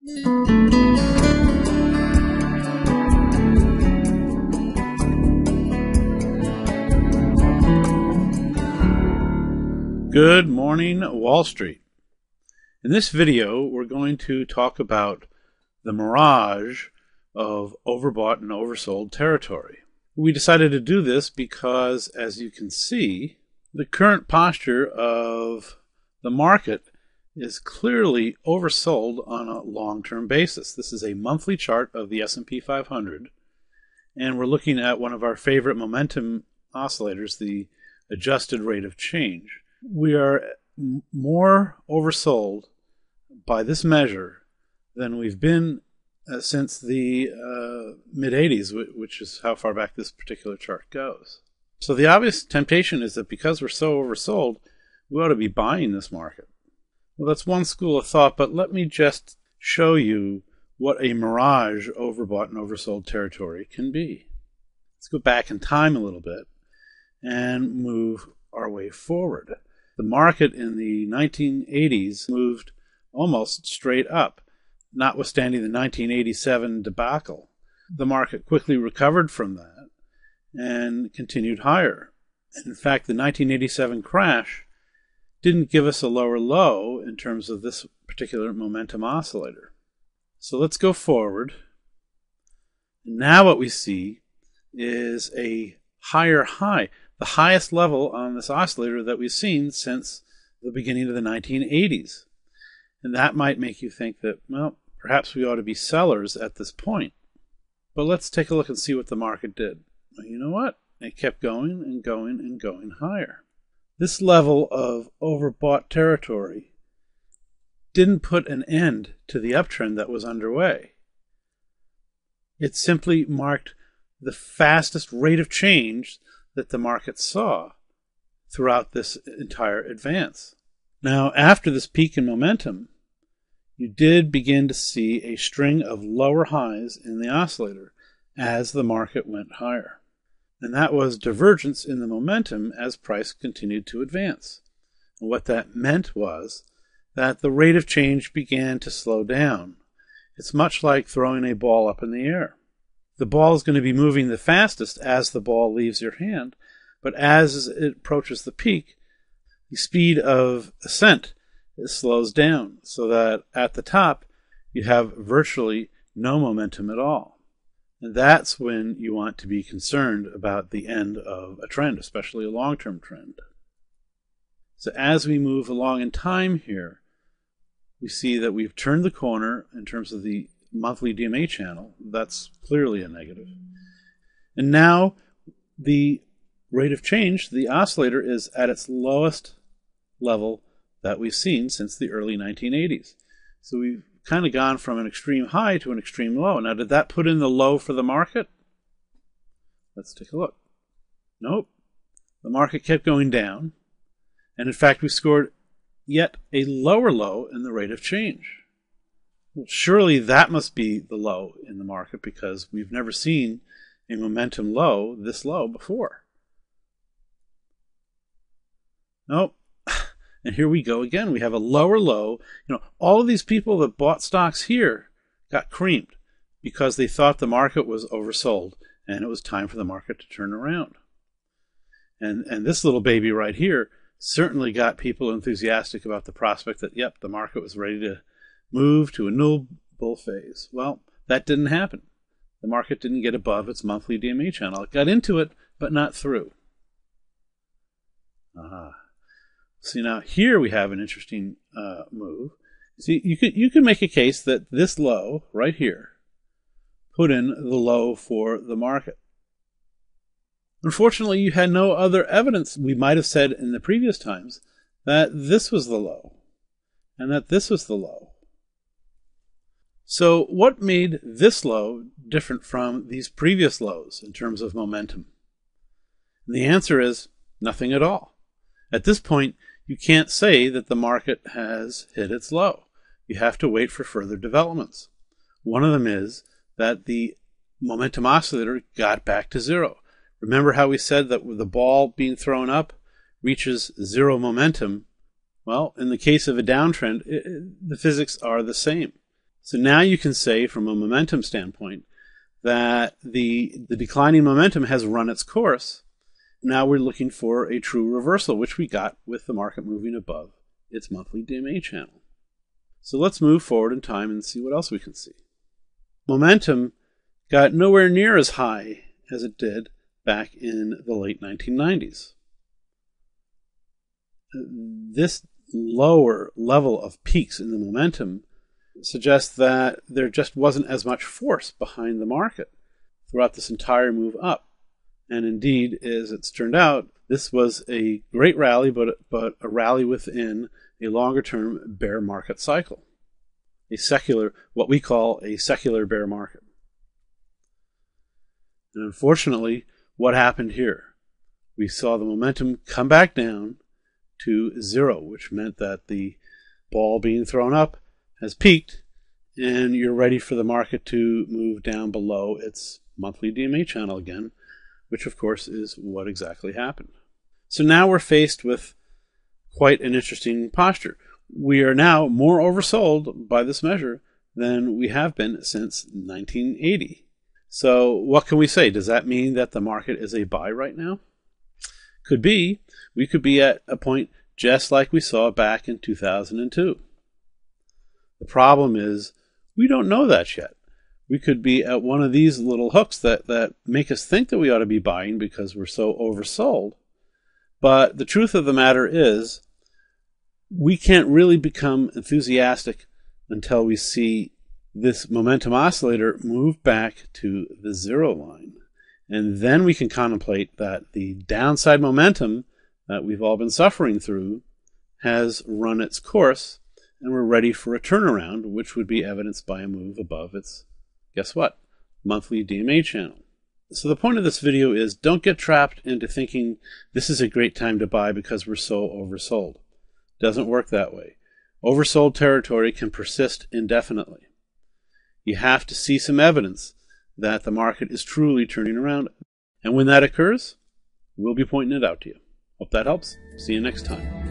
Good morning, Wall Street. In this video, we're going to talk about the mirage of overbought and oversold territory. We decided to do this because, as you can see, the current posture of the market is clearly oversold on a long-term basis. This is a monthly chart of the S&P 500, and we're looking at one of our favorite momentum oscillators, the adjusted rate of change. We are more oversold by this measure than we've been since the mid-80s, which is how far back this particular chart goes. So the obvious temptation is that because we're so oversold, we ought to be buying this market. Well, that's one school of thought, but let me just show you what a mirage overbought and oversold territory can be. Let's go back in time a little bit and move our way forward. The market in the 1980s moved almost straight up, notwithstanding the 1987 debacle. The market quickly recovered from that and continued higher. In fact, the 1987 crash didn't give us a lower low in terms of this particular momentum oscillator. So let's go forward. Now what we see is a higher high, the highest level on this oscillator that we've seen since the beginning of the 1980s. And that might make you think that, well, perhaps we ought to be sellers at this point. But let's take a look and see what the market did. Well, you know what? It kept going and going and going higher. This level of overbought territory didn't put an end to the uptrend that was underway. It simply marked the fastest rate of change that the market saw throughout this entire advance. Now, after this peak in momentum, you did begin to see a string of lower highs in the oscillator as the market went higher. And that was divergence in the momentum as price continued to advance. And what that meant was that the rate of change began to slow down. It's much like throwing a ball up in the air. The ball is going to be moving the fastest as the ball leaves your hand, but as it approaches the peak, the speed of ascent slows down, so that at the top you have virtually no momentum at all. And that's when you want to be concerned about the end of a trend, especially a long-term trend. So as we move along in time here, we see that we've turned the corner in terms of the monthly DMA channel. That's clearly a negative. And now the rate of change, the oscillator, is at its lowest level that we've seen since the early 1980s. So we've kind of gone from an extreme high to an extreme low. Now, did that put in the low for the market? Let's take a look. Nope. The market kept going down. And in fact, we scored yet a lower low in the rate of change. Well, surely that must be the low in the market, because we've never seen a momentum low this low before. Nope. And here we go again. We have a lower low. All of these people that bought stocks here got creamed because they thought the market was oversold and it was time for the market to turn around. And this little baby right here certainly got people enthusiastic about the prospect that, yep, the market was ready to move to a new bull phase. Well, that didn't happen. The market didn't get above its monthly DMA channel. It got into it, but not through. See, now here we have an interesting move. See, you could make a case that this low right here put in the low for the market. Unfortunately, you had no other evidence. We might have said in the previous times that this was the low and that this was the low. So what made this low different from these previous lows in terms of momentum? And the answer is nothing at all. At this point, you can't say that the market has hit its low. You have to wait for further developments. One of them is that the momentum oscillator got back to zero. Remember how we said that with the ball being thrown up reaches zero momentum? Well, in the case of a downtrend, the physics are the same. So now you can say from a momentum standpoint that the declining momentum has run its course. Now we're looking for a true reversal, which we got with the market moving above its monthly DMA channel. So let's move forward in time and see what else we can see. Momentum got nowhere near as high as it did back in the late 1990s. This lower level of peaks in the momentum suggests that there just wasn't as much force behind the market throughout this entire move up. And indeed, as it's turned out, this was a great rally, but a rally within a longer-term bear market cycle. What we call a secular bear market. And unfortunately, what happened here? We saw the momentum come back down to zero, which meant that the ball being thrown up has peaked, and you're ready for the market to move down below its monthly DMA channel again, which of course is what exactly happened. So now we're faced with quite an interesting posture. We are now more oversold by this measure than we have been since 1980. So what can we say? Does that mean that the market is a buy right now? Could be. We could be at a point just like we saw back in 2002. The problem is we don't know that yet. We could be at one of these little hooks that make us think that we ought to be buying because we're so oversold. But the truth of the matter is we can't really become enthusiastic until we see this momentum oscillator move back to the zero line. And then we can contemplate that the downside momentum that we've all been suffering through has run its course, and we're ready for a turnaround, which would be evidenced by a move above its, guess what, monthly DMA channel. So the point of this video is don't get trapped into thinking this is a great time to buy because we're so oversold. It doesn't work that way. Oversold territory can persist indefinitely. You have to see some evidence that the market is truly turning around. And when that occurs, we'll be pointing it out to you. Hope that helps. See you next time.